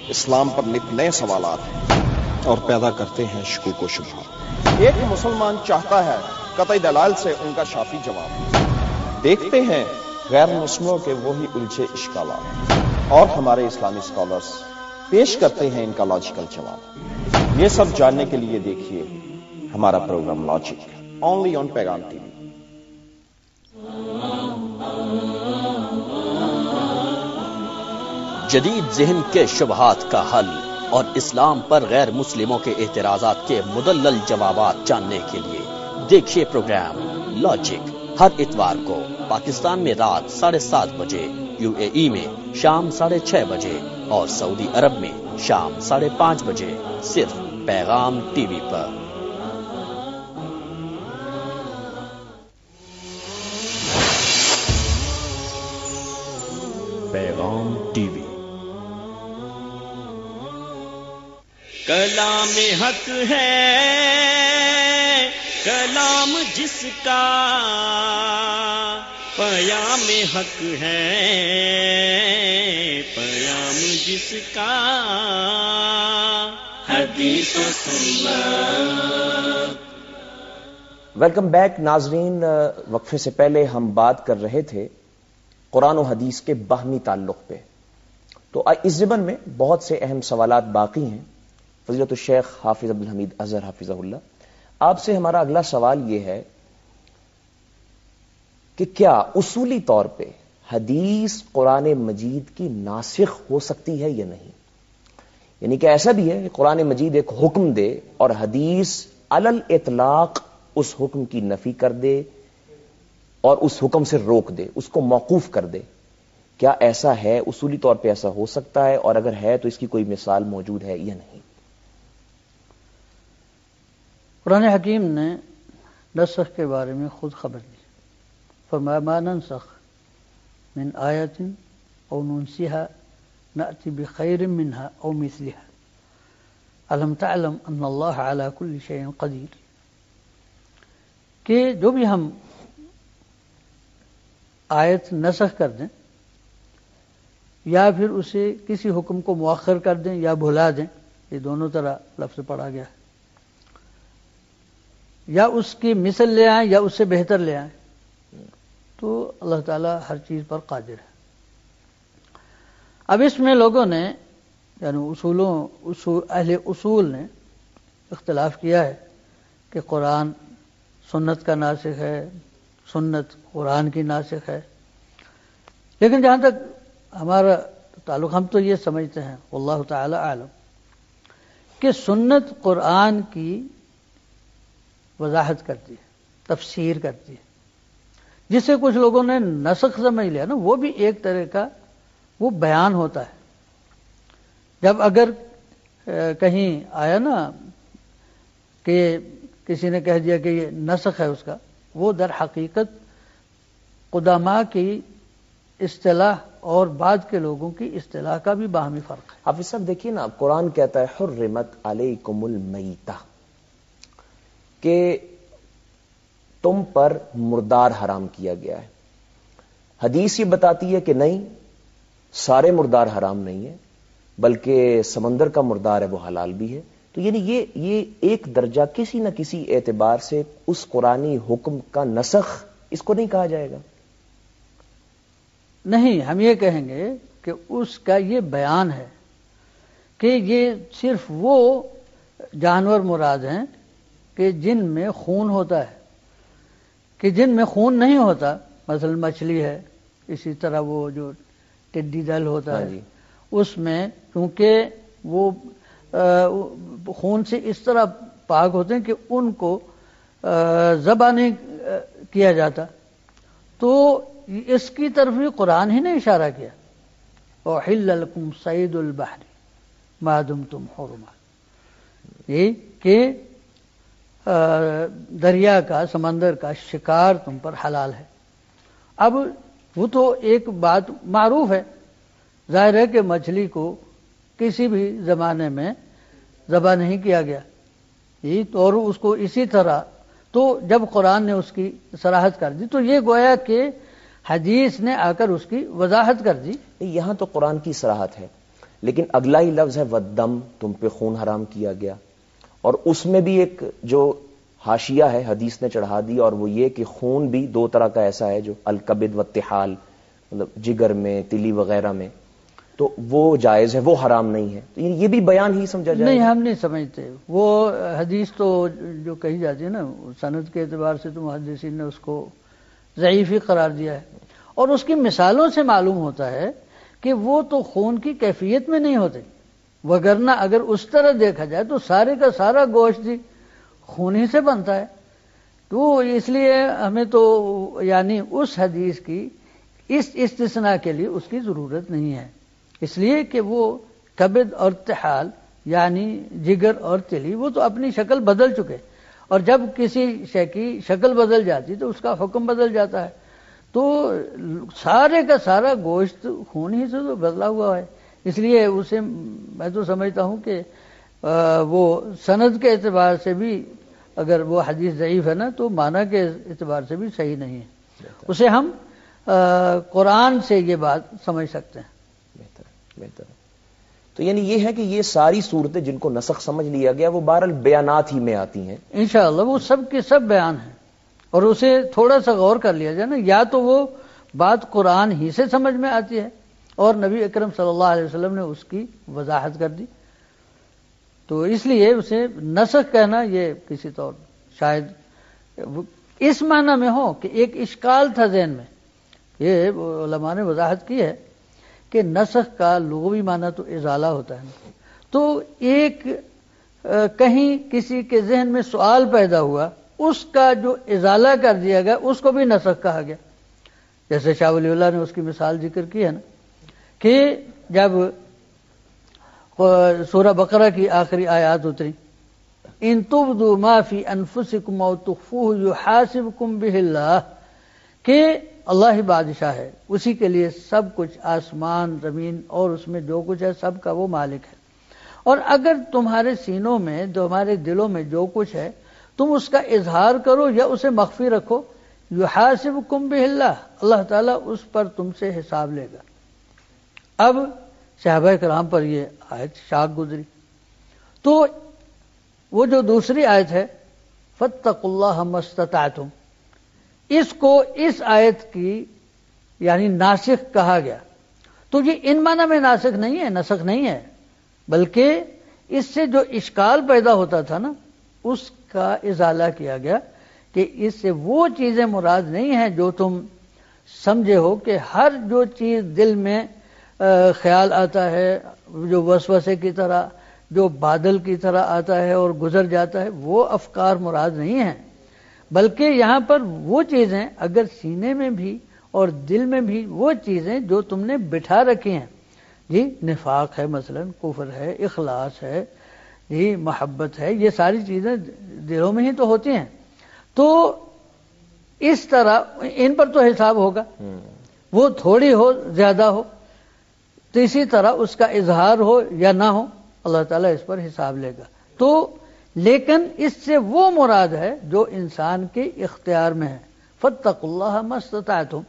اسلام پر نت نئے سوالات اور پیدا کرتے ہیں شکوک و شبہات. ایک مسلمان چاہتا ہے قطعی دلائل سے ان کا شافی جواب، دیکھتے ہیں غیر مسلموں کے وہی الجھے اشکالات، اور ہمارے اسلامی اسکالرز پیش کرتے ہیں ان کا لاجیکل جواب. یہ سب جاننے کے لیے دیکھیے ہمارا پروگرام لاجک، اونلی آن پیغام ٹی وی. جدید ذہن کے شبہات کا حل اور اسلام پر غیر مسلموں کے اعتراضات کے مدلل جوابات جاننے کے لیے دیکھیے پروگرام لاجک ہر اتوار کو پاکستان میں رات 7:30 بجے، UAE میں شام 6:30 بجے اور سعودی عرب میں شام 5:30 بجے، صرف پیغام ٹی وی پر. پیغام ٹی وی. کلام حق ہے کلام جس کا، پیام حق ہے پیام جس کا، حدیث و سنت. ویلکم بیک ناظرین. وقفے سے پہلے ہم بات کر رہے تھے قرآن و حدیث کے باہمی تعلق پہ. تو اس ضمن میں بہت سے اہم سوالات باقی ہیں. فضیلت الشیخ حافظ عبدالحمید اظہر حافظہ اللہ، آپ سے ہمارا اگلا سوال یہ ہے کہ کیا اصولی طور پہ حدیث قرآن مجید کی ناسخ ہو سکتی ہے یا نہیں؟ یعنی کہ ایسا بھی ہے کہ قرآن مجید ایک حکم دے اور حدیث علل اطلاق اس حکم کی نفی کر دے اور اس حکم سے روک دے، اس کو موقوف کر دے. کیا ایسا ہے؟ اصولی طور پہ ایسا ہو سکتا ہے؟ اور اگر ہے تو اس کی کوئی مثال موجود ہے یا نہیں؟ قرآن حکیم نے نسخ کے بارے میں خود خبر دی، فرمایا ما ننسخ من آیت او ننسیها نأتی بخیر منها او مثلها الم تعلم ان اللہ علی کل شیء قدیر، کہ جو بھی ہم آیت نسخ کر دیں یا پھر اسے کسی حکم کو مؤخر کر دیں یا بھلا دیں، یہ دونوں طرح لفظ پڑھا گیا ہے، یا اس کی مثل لے آئیں یا اس سے بہتر لے آئیں، تو اللہ تعالیٰ ہر چیز پر قادر ہے۔ اب اس میں لوگوں نے یعنی اہل اصول نے اختلاف کیا ہے کہ قرآن سنت کا ناسخ ہے، سنت قرآن کی ناسخ ہے، لیکن جہاں تک ہمارا تعلق ہم تو یہ سمجھتے ہیں واللہ تعالی عالم کہ سنت قرآن کی وضاحت کرتی ہے، تفسیر کرتی ہے، جسے کچھ لوگوں نے نسخ سمجھ لیا نا، وہ بھی ایک طرح کا وہ بیان ہوتا ہے۔ جب اگر کہیں آیا نا کہ کسی نے کہہ دیا کہ یہ نسخ ہے اس کا، وہ در حقیقت قدماء کی اصطلاح اور بعد کے لوگوں کی اصطلاح کا بھی باہمی فرق ہے۔ حافظ صاحب دیکھیے نا، قرآن کہتا ہے حرمت علیکم المیتہ، کہ تم پر مردار حرام کیا گیا ہے۔ حدیث یہ بتاتی ہے کہ نہیں، سارے مردار حرام نہیں ہے، بلکہ سمندر کا مردار ہے وہ حلال بھی ہے۔ تو یعنی یہ ایک درجہ کسی نہ کسی اعتبار سے اس قرآنی حکم کا نسخ اس کو نہیں کہا جائے گا؟ نہیں، ہم یہ کہیں گے کہ اس کا یہ بیان ہے کہ یہ صرف وہ جانور مراد ہیں کہ جن میں خون ہوتا ہے، کہ جن میں خون نہیں ہوتا، مثلا مچھلی ہے، اسی طرح وہ جو ٹڈی دل ہوتا ہے اس میں کیونکہ وہ خون سے اس طرح پاک ہوتے ہیں کہ ان کو ذبح نہیں کیا جاتا، تو اس کی طرف بھی قرآن ہی نے اشارہ کیا، احل لکم صید البحر ما دمتم حرما، یہ کہ دریا کا، سمندر کا شکار تم پر حلال ہے۔ اب وہ تو ایک بات معروف ہے، ظاہر ہے کہ مچھلی کو کسی بھی زمانے میں ذبح نہیں کیا گیا، اور اس کو اسی طرح، تو جب قرآن نے اس کی صراحت کر دی تو یہ گویا کہ حدیث نے آ کر اس کی وضاحت کر دی۔ یہاں تو قرآن کی صراحت ہے، لیکن اگلا ہی لفظ ہے والدم، تم پہ خون حرام کیا گیا، اور اس میں بھی ایک جو حاشیہ ہے حدیث نے چڑھا دی، اور وہ یہ کہ خون بھی دو طرح کا ایسا ہے، جو الکبد والطحال، مطلب جگر میں، تلی وغیرہ میں، تو وہ جائز ہے، وہ حرام نہیں ہے۔ تو یہ بھی بیان ہی سمجھا جائے؟ نہیں، ہم نہیں سمجھتے۔ وہ حدیث تو جو کہی جاتی ہے نا، سند کے اعتبار سے تو محدثین نے اس کو ضعیف ہی قرار دیا ہے، اور اس کی مثالوں سے معلوم ہوتا ہے کہ وہ تو خون کی کیفیت میں نہیں ہوتے، وگرنہ اگر اس طرح دیکھا جائے تو سارے کا سارا گوشت ہی خون ہی سے بنتا ہے۔ تو اس لیے ہمیں تو یعنی اس حدیث کی اس استثناء کے لیے اس کی ضرورت نہیں ہے، اس لیے کہ وہ کبد اور طحال یعنی جگر اور تلی وہ تو اپنی شکل بدل چکے، اور جب کسی شے کی شکل بدل جاتی تو اس کا حکم بدل جاتا ہے، تو سارے کا سارا گوشت خون ہی سے تو بدلا ہوا ہے، اس لیے اسے میں تو سمجھتا ہوں کہ وہ سند کے اعتبار سے بھی اگر وہ حدیث ضعیف ہے نا تو معنی کے اعتبار سے بھی صحیح نہیں ہے، اسے ہم قرآن سے یہ بات سمجھ سکتے ہیں۔ بہتر۔ تو یعنی یہ ہے کہ یہ ساری صورتیں جن کو نسخ سمجھ لیا گیا وہ بہرحال بیانات ہی میں آتی ہیں، انشاءاللہ وہ سب کے سب بیان ہیں، اور اسے تھوڑا سا غور کر لیا جائے نا، یا تو وہ بات قرآن ہی سے سمجھ میں آتی ہے اور نبی اکرم صلی اللہ علیہ وسلم نے اس کی وضاحت کر دی، تو اس لیے اسے نسخ کہنا یہ کسی طور شاید اس معنی میں ہو کہ ایک اشکال تھا ذہن میں، یہ علماء نے وضاحت کی ہے کہ نسخ کا لغوی معنی تو ازالہ ہوتا ہے، تو ایک کہیں کسی کے ذہن میں سوال پیدا ہوا، اس کا جو ازالہ کر دیا گیا اس کو بھی نسخ کہا گیا، جیسے شاہ ولی اللہ نے اس کی مثال ذکر کی ہے نا کہ جب سورہ بقرہ کی آخری آیات اتری ان تبدوا ما فی انفسکم او تخفوہ یحاسبکم بہ اللہ، کہ اللہ ہی بادشاہ ہے، اسی کے لیے سب کچھ، آسمان زمین اور اس میں جو کچھ ہے سب کا وہ مالک ہے، اور اگر تمہارے سینوں میں، تمہارے دلوں میں جو کچھ ہے تم اس کا اظہار کرو یا اسے مخفی رکھو، یحاسبکم بہ اللہ، اللہ تعالیٰ اس پر تم سے حساب لے گا۔ اب صحابہ کرام پر یہ آیت شاک گزری، تو وہ جو دوسری آیت ہے فاتقوا اللہ ما استطعتم، اس کو اس آیت کی یعنی ناسخ کہا گیا، تو یہ ان معنی میں ناسخ نہیں ہے، نسخ نہیں ہے، بلکہ اس سے جو اشکال پیدا ہوتا تھا نا اس کا ازالہ کیا گیا، کہ اس سے وہ چیزیں مراد نہیں ہیں جو تم سمجھے ہو کہ ہر جو چیز دل میں خیال آتا ہے، جو وسوسے کی طرح، جو بادل کی طرح آتا ہے اور گزر جاتا ہے، وہ افکار مراد نہیں ہیں، بلکہ یہاں پر وہ چیزیں اگر سینے میں بھی اور دل میں بھی وہ چیزیں جو تم نے بٹھا رکھی ہیں، جی نفاق ہے مثلا، کفر ہے، اخلاص ہے، جی محبت ہے، یہ ساری چیزیں دلوں میں ہی تو ہوتی ہیں، تو اس طرح ان پر تو حساب ہوگا، وہ تھوڑی ہو زیادہ ہو، تو اسی طرح اس کا اظہار ہو یا نہ ہو اللہ تعالیٰ اس پر حساب لے گا۔ تو لیکن اس سے وہ مراد ہے جو انسان کے اختیار میں ہے، فاتقوا اللہ ما استطعتم،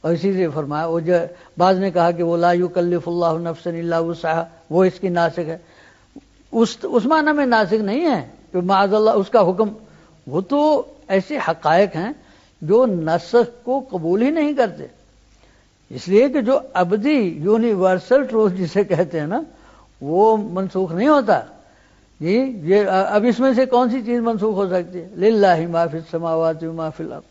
اور اسی سے فرمایا، وہ جو بعض نے کہا کہ وہ لا یکلف اللہ نفسا الا وسعها، وہ اس کی ناسخ ہے، اس معنی میں ناسخ نہیں ہے کہ معاذ اللہ اس کا حکم، وہ تو ایسے حقائق ہیں جو نسخ کو قبول ہی نہیں کرتے، اس لیے کہ جو ابدی یونیورسل ٹروتھ جسے کہتے ہیں نا وہ منسوخ نہیں ہوتا، جی یہ اب اس میں سے کون سی چیز منسوخ ہو سکتی ہے؟ للہ ما فی السماوات و ما فی الارض،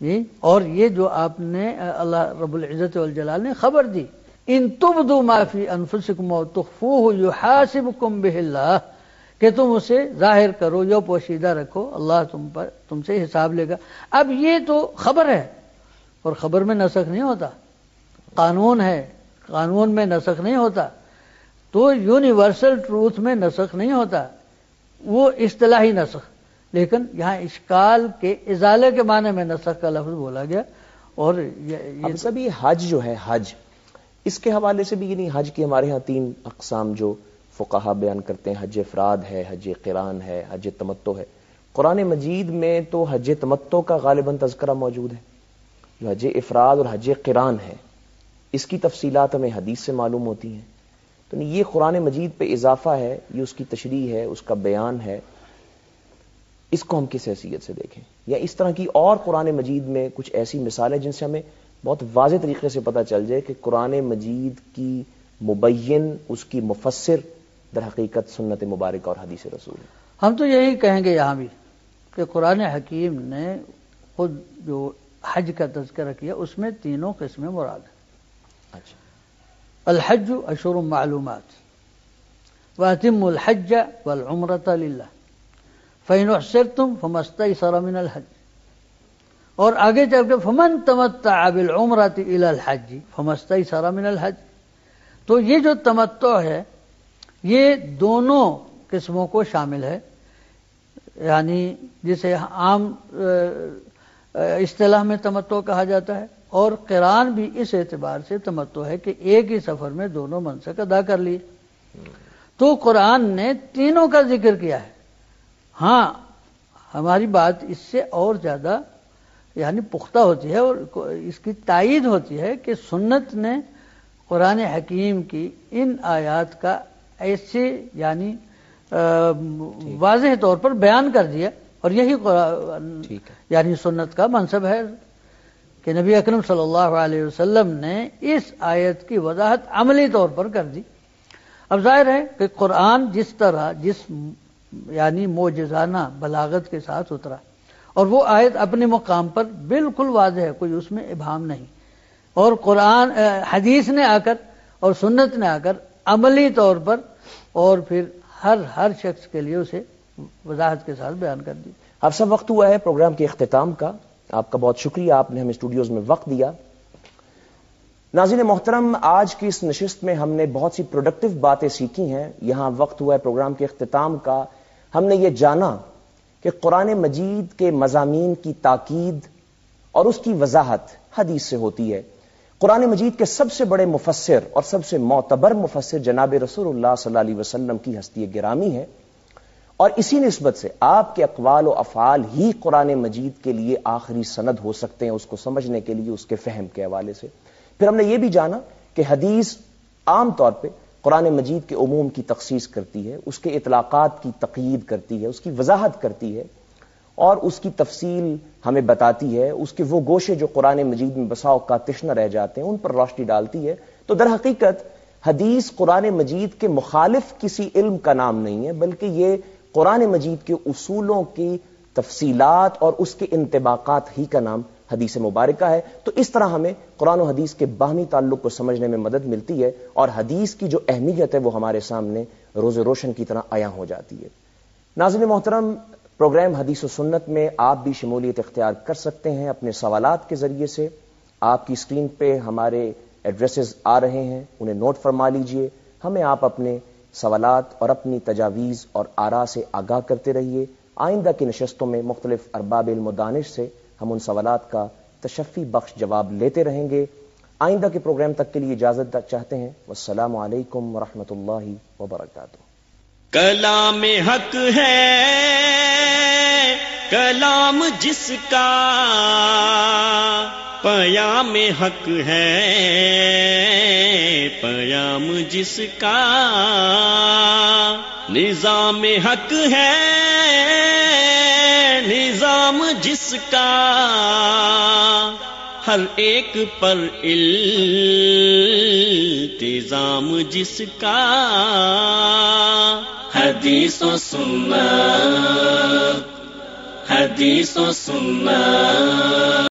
جی اور یہ جو آپ نے اللہ رب العزت والجلال نے خبر دی، ان تبدوا ما فی انفسکم او تخفوہ یحاسبکم بہ اللہ، کہ تم اسے ظاہر کرو یا پوشیدہ رکھو، اللہ تم سے حساب لے گا۔ اب یہ تو خبر ہے، اور خبر میں نسخ نہیں ہوتا، قانون ہے، قانون میں نسخ نہیں ہوتا، تو یونیورسل ٹروتھ میں نسخ نہیں ہوتا، وہ اصطلاحی نسخ، لیکن یہاں اشکال کے ازالے کے معنی میں نسخ کا لفظ بولا گیا۔ اور اب سبھی حج جو ہے، حج اس کے حوالے سے بھی، یعنی حج کی ہمارے ہاں 3 اقسام جو فقہا بیان کرتے ہیں، حج افراد ہے، حج قران ہے، حج تمتع ہے۔ قرآن مجید میں تو حج تمتع کا غالباً تذکرہ موجود ہے، جو حج افراد اور حج قران ہے اس کی تفصیلات ہمیں حدیث سے معلوم ہوتی ہیں، تو یہ قرآن مجید پہ اضافہ ہے، یہ اس کی تشریح ہے، اس کا بیان ہے، اس کو ہم کس حیثیت سے دیکھیں؟ یا اس طرح کی اور قرآن مجید میں کچھ ایسی مثالیں جن سے ہمیں بہت واضح طریقے سے پتہ چل جائے کہ قرآن مجید کی مبین، اس کی مفسر در حقیقت سنت مبارکہ اور حدیث رسول ہے۔ ہم تو یہی کہیں گے یہاں بھی کہ قرآن حکیم نے خود جو حج کا تذکرہ کیا اس میں 3 قسمیں مراد ہیں۔ اچھا، الحج اشہر معلومات، واتموا الحج والعمرۃ للہ فإن احصرتم فما استيسر من الحج، اور آگے چل کے فمن تمتع بالعمرۃ الی الحج فما استيسر من الحج، تو یہ جو تمتع ہے یہ دونوں قسموں کو شامل ہے، یعنی جسے عام اصطلاح میں تمتع کہا جاتا ہے، اور قران بھی اس اعتبار سے تمتع ہے کہ ایک ہی سفر میں دونوں منسک ادا کر لیے، تو قرآن نے تینوں کا ذکر کیا ہے۔ ہاں ہماری بات اس سے اور زیادہ یعنی پختہ ہوتی ہے اور اس کی تائید ہوتی ہے کہ سنت نے قرآن حکیم کی ان آیات کا ایسے یعنی واضح طور پر بیان کر دیا، اور یہی یعنی سنت کا منصب ہے کہ نبی اکرم صلی اللہ علیہ وسلم نے اس آیت کی وضاحت عملی طور پر کر دی۔ اب ظاہر ہے کہ قرآن جس طرح جس یعنی معجزانہ بلاغت کے ساتھ اترا، اور وہ آیت اپنے مقام پر بالکل واضح ہے، کوئی اس میں ابہام نہیں، اور قرآن حدیث نے آ کر اور سنت نے آ کر عملی طور پر اور پھر ہر شخص کے لیے اسے وضاحت کے ساتھ بیان کر دی۔ اب سب وقت ہوا ہے پروگرام کے اختتام کا، آپ کا بہت شکریہ، آپ نے ہمیں اسٹوڈیوز میں وقت دیا۔ ناظرین محترم، آج کی اس نشست میں ہم نے بہت سی پروڈکٹیو باتیں سیکھی ہیں، یہاں وقت ہوا ہے پروگرام کے اختتام کا۔ ہم نے یہ جانا کہ قرآن مجید کے مضامین کی تاکید اور اس کی وضاحت حدیث سے ہوتی ہے. قرآن مجید کے سب سے بڑے مفسر اور سب سے معتبر مفسر جناب رسول اللہ صلی اللہ علیہ وسلم کی ہستی گرامی ہے، اور اسی نسبت سے آپ کے اقوال و افعال ہی قرآن مجید کے لیے آخری سند ہو سکتے ہیں اس کو سمجھنے کے لیے، اس کے فہم کے حوالے سے. پھر ہم نے یہ بھی جانا کہ حدیث عام طور پہ قرآن مجید کے عموم کی تخصیص کرتی ہے، اس کے اطلاقات کی تقیید کرتی ہے، اس کی وضاحت کرتی ہے اور اس کی تفصیل ہمیں بتاتی ہے. اس کے وہ گوشے جو قرآن مجید میں بسا اوقات تشنہ رہ جاتے ہیں ان پر روشنی ڈالتی ہے. تو در حقیقت حدیث قرآن مجید کے مخالف کسی علم کا نام نہیں ہے، بلکہ یہ قرآن مجید کے اصولوں کی تفصیلات اور اس کے انطباقات ہی کا نام حدیث مبارکہ ہے. تو اس طرح ہمیں قرآن و حدیث کے باہمی تعلق کو سمجھنے میں مدد ملتی ہے اور حدیث کی جو اہمیت ہے وہ ہمارے سامنے روز روشن کی طرح عیاں ہو جاتی ہے. ناظرین محترم، پروگرام حدیث و سنت میں آپ بھی شمولیت اختیار کر سکتے ہیں اپنے سوالات کے ذریعے سے. آپ کی اسکرین پہ ہمارے ایڈریسز آ رہے ہیں، انہیں نوٹ فرما لیجئے. ہمیں آپ اپنے سوالات اور اپنی تجاویز اور آراء سے آگاہ کرتے رہیے. آئندہ کی نشستوں میں مختلف ارباب علم و دانش سے ہم ان سوالات کا تشفی بخش جواب لیتے رہیں گے. آئندہ کے پروگرام تک کے لیے اجازت چاہتے ہیں. والسلام علیکم ورحمۃ اللہ وبرکاتہ. کلام حق ہے کلام جس کا، پیام حق ہے پیام جس کا، نظام حق ہے نظام جس کا، ہر ایک پر التزام جس کا. حدیث و سنت حدیث و سنت